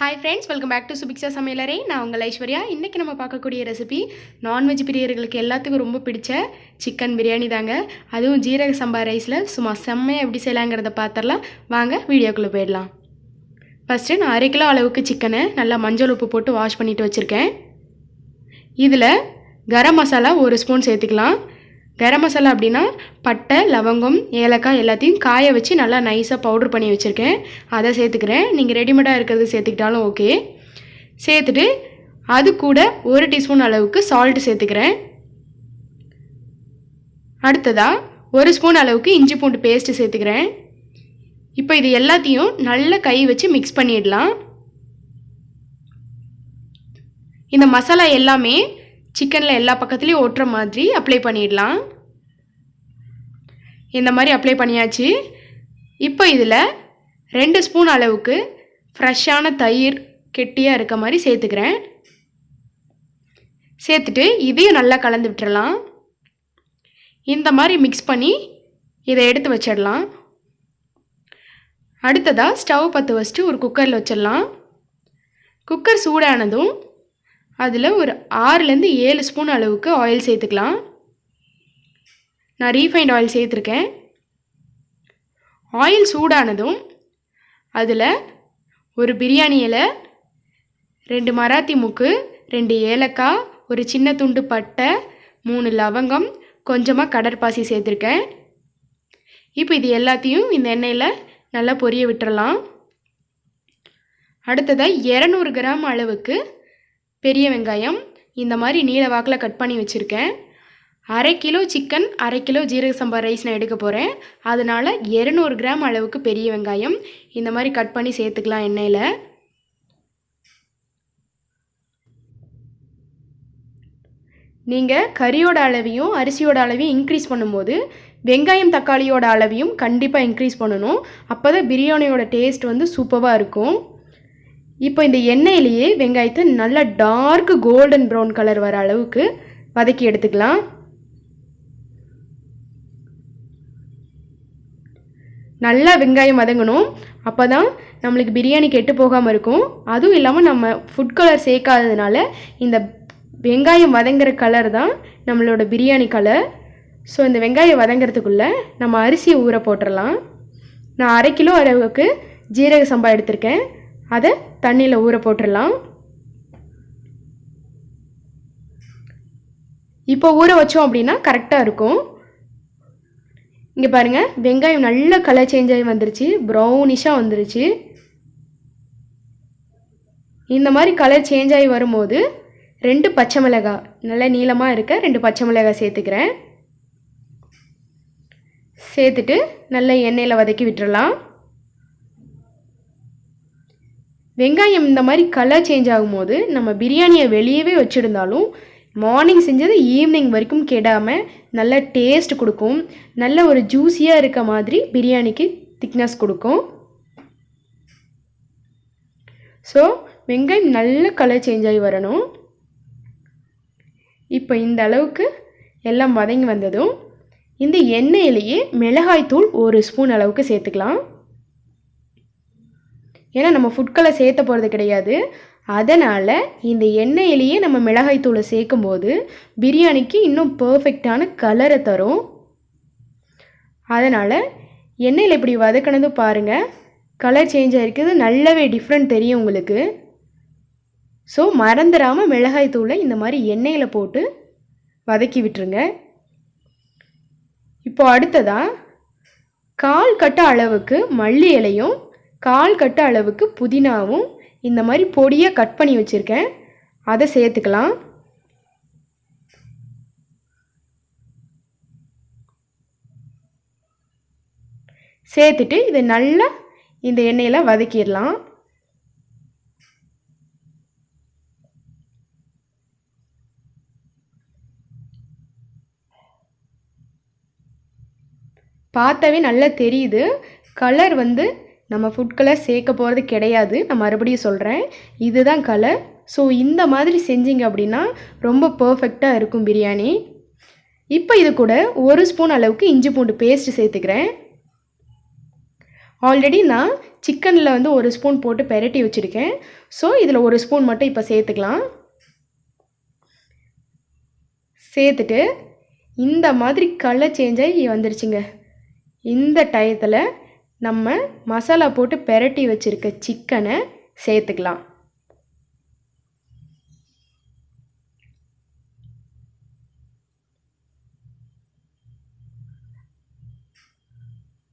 Hi friends, welcome back to Subhiksha Samayalarai. நான் உங்கள் ஐஸ்வர்யா. இன்னைக்கு நம்ம பார்க்கக்கூடிய ரெசிபி நான்வெஜ் பிரியர்களுக்கு எல்லாத்துக்கும் ரொம்ப பிடிச்ச சிக்கன் பிரியாணி தாங்க. அதுவும் ஜீரக சம்பா ரைஸில் சும்மா செம்மையாக எப்படி செய்யலாங்கிறத பார்த்துடலாம். வாங்க வீடியோக்குள்ளே போயிடலாம். ஃபஸ்ட்டு நான் 1/2 கிலோ அளவுக்கு சிக்கனை நல்லா மஞ்சள் உப்பு போட்டு வாஷ் பண்ணிட்டு வச்சுருக்கேன். இதில் கரம் மசாலா 1 ஸ்பூன் சேர்த்துக்கலாம். கரம் மசாலா அப்படின்னா பட்டை, லவங்கம், ஏலக்காய் எல்லாத்தையும் காய வச்சு நல்லா நைஸாக பவுட்ரு பண்ணி வச்சுருக்கேன். அதை சேர்த்துக்கிறேன். நீங்கள் ரெடிமேடாக இருக்கிறது சேர்த்துக்கிட்டாலும் ஓகே. சேர்த்துட்டு அது கூட 1 டீஸ்பூன் அளவுக்கு சால்ட்டு சேர்த்துக்கிறேன். அடுத்ததாக 1 ஸ்பூன் அளவுக்கு இஞ்சி பூண்டு பேஸ்ட்டு சேர்த்துக்கிறேன். இப்போ இது எல்லாத்தையும் நல்லா கை வச்சு மிக்ஸ் பண்ணிடலாம். இந்த மசாலா எல்லாமே சிக்கனில் எல்லா பக்கத்துலேயும் ஒட்டுற மாதிரி அப்ளை பண்ணிடலாம். இந்த மாதிரி அப்ளை பண்ணியாச்சு. இப்போ இதில் 2 ஸ்பூன் அளவுக்கு ஃப்ரெஷ்ஷான தயிர் கெட்டியாக இருக்க மாதிரி சேர்த்துக்கிறேன். சேர்த்துட்டு இதையும் நல்லா கலந்து விட்டுறலாம். இந்த மாதிரி மிக்ஸ் பண்ணி இதை எடுத்து வச்சிடலாம். அடுத்ததாக ஸ்டவ் பற்ற வச்சுட்டு ஒரு குக்கரில் வச்சிடலாம். குக்கர் சூடானதும் அதில் ஒரு 6லேருந்து 7 ஸ்பூன் அளவுக்கு ஆயில் சேர்த்துக்கலாம். நான் ரீஃபைண்ட் ஆயில் சேர்த்துருக்கேன். ஆயில் சூடானதும் அதில் ஒரு பிரியாணி இலை, 2 மராத்தி முக்கு, 2 ஏலக்காய், ஒரு சின்ன துண்டு பட்டை, 3 லவங்கம், கொஞ்சமாக கடற்பாசி சேர்த்துருக்கேன். இப்போ இது எல்லாத்தையும் இந்த எண்ணெயில் நல்லா பொரிய விட்டுறலாம். அடுத்ததாக 200 கிராம் அளவுக்கு பெரிய வெங்காயம் இந்த மாதிரி நீல வாக்கில் கட் பண்ணி வச்சுருக்கேன். 1/2 கிலோ சிக்கன், 1/2 கிலோ ஜீரக சம்பா ரைஸ் நான் எடுக்க போகிறேன். அதனால் 200 கிராம் அளவுக்கு பெரிய வெங்காயம் இந்த மாதிரி கட் பண்ணி சேர்த்துக்கலாம் எண்ணெயில். நீங்கள் கறியோட அளவையும் அரிசியோட அளவையும் இன்க்ரீஸ் பண்ணும்போது வெங்காயம் தக்காளியோட அளவையும் கண்டிப்பாக இன்க்ரீஸ் பண்ணணும். அப்போ தான் பிரியாணியோட டேஸ்ட் சூப்பராக இருக்கும். இப்போ இந்த எண்ணெயிலேயே வெங்காயத்தை நல்லா டார்க் கோல்டன் ப்ரௌன் கலர் வர அளவுக்கு வதக்கி எடுத்துக்கலாம். நல்லா வெங்காயம் வதங்கணும். அப்போ தான் நம்மளுக்கு பிரியாணி கெட்டு போகாமல் இருக்கும். அதுவும் இல்லாமல் நம்ம ஃபுட் கலர் சேர்க்காததுனால இந்த வெங்காயம் வதங்குற கலர் தான் நம்மளோட பிரியாணி கலர். ஸோ இந்த வெங்காயம் வதங்கிறதுக்குள்ளே நம்ம அரிசியை ஊற போட்டுடலாம். நான் 1/2 கிலோ அளவுக்கு ஜீரக சம்பா எடுத்திருக்கேன். அதை தண்ணியில் ஊற போட்டுடலாம். இப்போ ஊற வச்சோம் அப்படின்னா கரெக்டாக இருக்கும். இங்கே பாருங்கள், வெங்காயம் நல்ல கலர் சேஞ்ச் ஆகி வந்துருச்சு, ப்ரௌனிஷாக வந்துருச்சு. இந்த மாதிரி கலர் சேஞ்ச் ஆகி வரும்போது 2 பச்சை மிளகாய், நல்ல நீளமாக இருக்க 2 பச்சை மிளகாய் சேர்த்துக்கிறேன். சேர்த்துட்டு நல்ல எண்ணெயில் வதக்கி விட்டுறலாம். வெங்காயம் இந்த மாதிரி கலர் சேஞ்ச் ஆகும்போது நம்ம பிரியாணியை வெளியவே வச்சுருந்தாலும் மார்னிங் செஞ்சது ஈவினிங் வரைக்கும் கெடாமல் நல்ல டேஸ்ட் கொடுக்கும். நல்ல ஒரு ஜூஸியாக இருக்க மாதிரி பிரியாணிக்கு திக்னஸ் கொடுக்கும். ஸோ வெங்காயம் நல்ல கலர் சேஞ்ச் ஆகி வரணும். இப்போ இந்த அளவுக்கு எல்லாம் வதங்கி வந்ததும் இந்த எண்ணெயிலேயே மிளகாய்த்தூள் 1 ஸ்பூன் அளவுக்கு சேர்த்துக்கலாம். ஏன்னா நம்ம ஃபுட் கலர் சேர்த்த போகிறது கிடையாது. அதனால் இந்த எண்ணெயிலேயே நம்ம மிளகாய்த்தூளை சேர்க்கும்போது பிரியாணிக்கு இன்னும் பர்ஃபெக்டான கலரை தரும். அதனால் எண்ணெயில் இப்படி வதக்கினதும் பாருங்கள், கலர் சேஞ்ச் ஆகிருக்குது, நல்லாவே டிஃப்ரெண்ட் தெரியும் உங்களுக்கு. ஸோ மறந்துடாமல் மிளகாய்த்தூளை இந்த மாதிரி எண்ணெயில் போட்டு வதக்கி விட்டுருங்க. இப்போ அடுத்ததாக 1/4 கட்டு அளவுக்கு மல்லி இலையும் 1/4 கட்டு அளவுக்கு புதினாவும் இந்த மாதிரி பொடியாக கட் பண்ணி வச்சுருக்கேன். அதை சேர்த்துக்கலாம். சேர்த்துட்டு இதை நல்லா இந்த எண்ணெயில் வதக்கிடலாம். பார்த்தாவே நல்லா தெரியுது. கலர் நம்ம ஃபுட் கலர் சேர்க்க போகிறது கிடையாது. நான் மறுபடியும் சொல்கிறேன், இதுதான் கலர். ஸோ இந்த மாதிரி செஞ்சிங்க அப்படின்னா ரொம்ப பர்ஃபெக்டாக இருக்கும் பிரியாணி. இப்போ இது கூட 1 ஸ்பூன் அளவுக்கு இஞ்சி பூண்டு பேஸ்ட்டு சேர்த்துக்கிறேன். ஆல்ரெடி நான் சிக்கனில் வந்து 1 ஸ்பூன் போட்டு பெரட்டி வச்சுருக்கேன். ஸோ இதில் 1 ஸ்பூன் மட்டும் இப்போ சேர்த்துக்கலாம். சேர்த்துட்டு இந்த மாதிரி கலர் சேஞ்ச் ஆகி வந்துருச்சுங்க. இந்த டயத்தில் நம்ம மசாலா போட்டு பெரட்டி வச்சுருக்க சிக்கனை சேர்த்துக்கலாம்.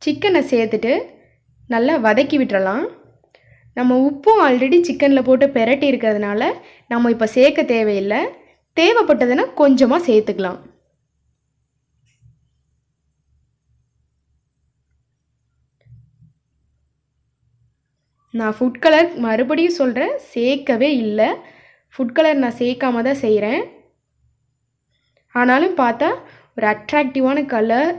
சிக்கனை சேர்த்துட்டு நல்லா வதக்கி விட்டுறலாம். நம்ம உப்பும் ஆல்ரெடி சிக்கனில் போட்டு பெரட்டி இருக்கிறதுனால நம்ம இப்போ சேர்க்க தேவையில்லை. தேவைப்பட்டதுன்னா கொஞ்சமாக சேர்த்துக்கலாம். நான் ஃபுட் கலர் மறுபடியும் சொல்கிறேன், சேர்க்கவே இல்லை. ஃபுட் கலர் நான் சேர்க்காம தான் செய்கிறேன். ஆனாலும் பார்த்தா ஒரு அட்ராக்டிவான கலர்.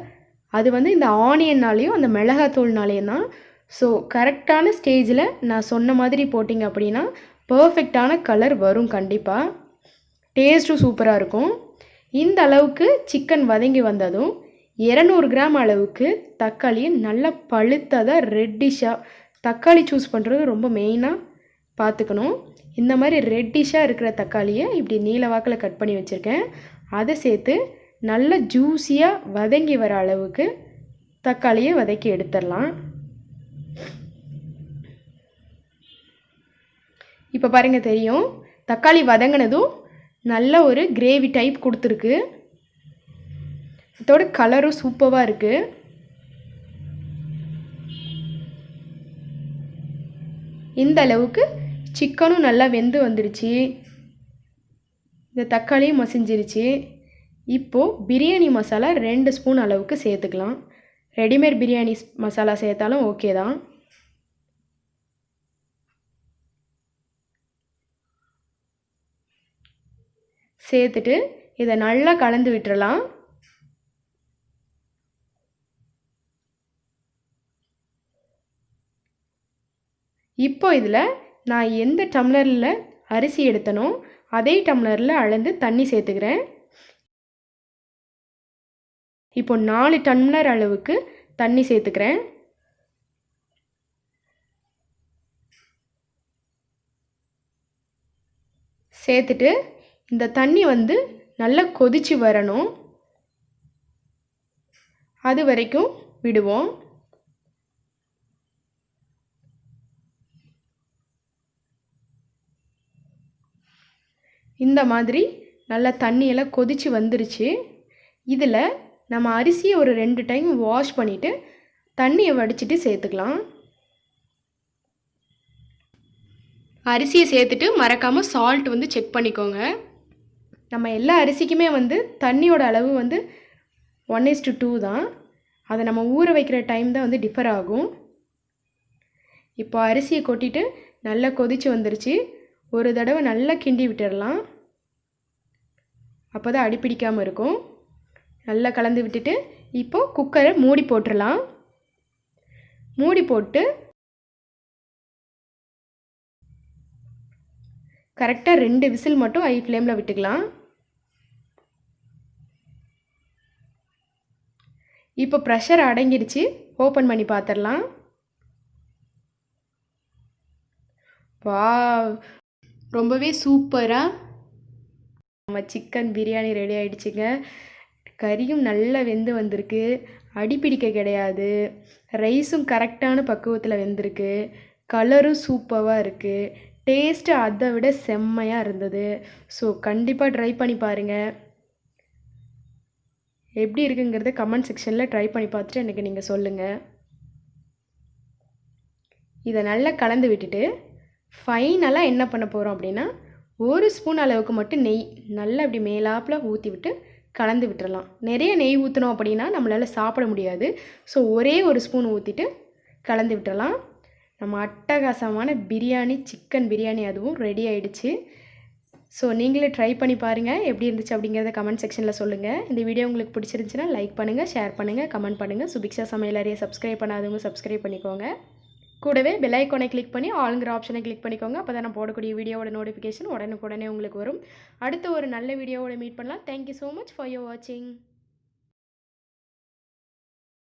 அது வந்து இந்த ஆனியன்னாலேயும் அந்த மிளகாத்தூள்னாலேயும் தான். ஸோ கரெக்டான ஸ்டேஜில் நான் சொன்ன மாதிரி போட்டிங்க அப்படின்னா பர்ஃபெக்டான கலர் வரும். கண்டிப்பாக டேஸ்ட்டும் சூப்பராக இருக்கும். இந்த அளவுக்கு சிக்கன் வதங்கி வந்ததும் 200 கிராம் அளவுக்கு தக்காளியை நல்லா பழுத்ததாக ரெட்டிஷாக, தக்காளி சூஸ் பண்ணுறது ரொம்ப மெயினாக பார்த்துக்கணும். இந்த மாதிரி ரெட்டிஷாக இருக்கிற தக்காளியை இப்படி நீல வாக்கில் கட் பண்ணி வச்சுருக்கேன். அதை சேர்த்து நல்ல ஜூஸியாக வதங்கி வர அளவுக்கு தக்காளியை வதக்கி எடுத்துடலாம். இப்போ பாருங்கள் தெரியும், தக்காளி வதங்கினதும் நல்ல ஒரு கிரேவி டைப் கொடுத்துருக்கு. இதோட கலரும் சூப்பராக இருக்குது. இந்த அளவுக்கு சிக்கனும் நல்லா வெந்து வந்துடுச்சு. இந்த தக்காளியும் மசிஞ்சிருச்சு. இப்போது பிரியாணி மசாலா 2 ஸ்பூன் அளவுக்கு சேர்த்துக்கலாம். ரெடிமேட் பிரியாணி மசாலா சேர்த்தாலும் ஓகே தான். சேர்த்துட்டு இதை நல்லா கலந்து விட்டுறலாம். இப்போ இதில் நான் எந்த டம்ளரில் அரிசி எடுத்தனோ அதே டம்ளரில் அளந்து தண்ணி சேர்த்துக்கிறேன். இப்போ 4 டம்ளர் அளவுக்கு தண்ணி சேர்த்துக்கிறேன். சேர்த்துட்டு இந்த தண்ணி வந்து நல்லா கொதிச்சு வரணும். அது வரைக்கும் விடுவோம். இந்த மாதிரி நல்லா தண்ணியெல்லாம் கொதிச்சு வந்துருச்சு. இதில் நம்ம அரிசியை ஒரு 2 டைம் வாஷ் பண்ணிவிட்டு தண்ணியை வடிச்சிட்டு சேர்த்துக்கலாம். அரிசியை சேர்த்துட்டு மறக்காமல் சால்ட் வந்து செக் பண்ணிக்கோங்க. நம்ம எல்லா அரிசிக்குமே வந்து தண்ணியோட அளவு வந்து 1:2 தான். அதை நம்ம ஊற வைக்கிற டைம் தான் வந்து டிஃபர் ஆகும். இப்போ அரிசியை கொட்டிட்டு நல்லா கொதிச்சு வந்துருச்சு. ஒரு தடவை நல்லா கிண்டி விட்டுடலாம். அப்போ தான் அடிப்பிடிக்காமல் இருக்கும். நல்லா கலந்து விட்டுட்டு இப்போது குக்கரை மூடி போட்டுடலாம். மூடி போட்டு கரெக்டாக 2 விசில் மட்டும் ஹை ஃப்ளேமில் விட்டுக்கலாம். இப்போ ப்ரெஷர் அடங்கிடுச்சு. ஓப்பன் பண்ணி பார்த்துடலாம். வாவ், ரொம்பவே சூப்பராக நம்ம சிக்கன் பிரியாணி ரெடி ஆகிடுச்சிங்க. கறியும் நல்லா வெந்து வந்திருக்கு. அடிப்பிடிக்க கிடையாது. ரைஸும் கரெக்டான பக்குவத்தில் வெந்திருக்கு. கலரும் சூப்பராக இருக்குது. டேஸ்ட்டு அதை விட செம்மையாக இருந்தது. ஸோ கண்டிப்பாக ட்ரை பண்ணி பாருங்கள். எப்படி இருக்குங்கிறத கமெண்ட் செக்ஷனில் ட்ரை பண்ணி பார்த்துட்டு எனக்கு நீங்கள் சொல்லுங்கள். இதை நல்லா கலந்து விட்டுட்டு ஃபைனலாக என்ன பண்ண போகிறோம் அப்படின்னா 1 ஸ்பூன் அளவுக்கு மட்டும் நெய் நல்லா இப்படி மேலாப்பில் ஊற்றி விட்டு கலந்து விட்டுறலாம். நிறைய நெய் ஊற்றினோம் அப்படின்னா நம்மளால் சாப்பிட முடியாது. ஸோ ஒரே 1 ஸ்பூன் ஊற்றிட்டு கலந்து விட்டுறலாம். நம்ம அட்டகாசமான பிரியாணி, சிக்கன் பிரியாணி அதுவும் ரெடி ஆகிடுச்சு. ஸோ நீங்களே ட்ரை பண்ணி பாருங்கள். எப்படி இருந்துச்சு அப்படிங்கிறத கமெண்ட் செக்ஷனில் சொல்லுங்கள். இந்த வீடியோ உங்களுக்கு பிடிச்சிருந்துச்சுன்னா லைக் பண்ணுங்கள், ஷேர் பண்ணுங்கள், கமெண்ட் பண்ணுங்கள். சுபிக்ஷா சமையலறையை சப்ஸ்கிரைப் பண்ணாதவங்க சப்ஸ்கிரைப் பண்ணிக்கோங்க. கூடவே பெல் ஐக்கானை கிளிக் பண்ணி ஆளுங்கிற ஆப்ஷனை கிளிக் பண்ணிக்கோங்க. அப்போ தான் நான் போடக்கூடிய வீடியோவோட நோட்டிஃபிகேஷன் உடனுக்குடனே உங்களுக்கு வரும். அடுத்த ஒரு நல்ல வீடியோவோட மீட் பண்ணலாம். Thank you so much for your வாட்சிங்.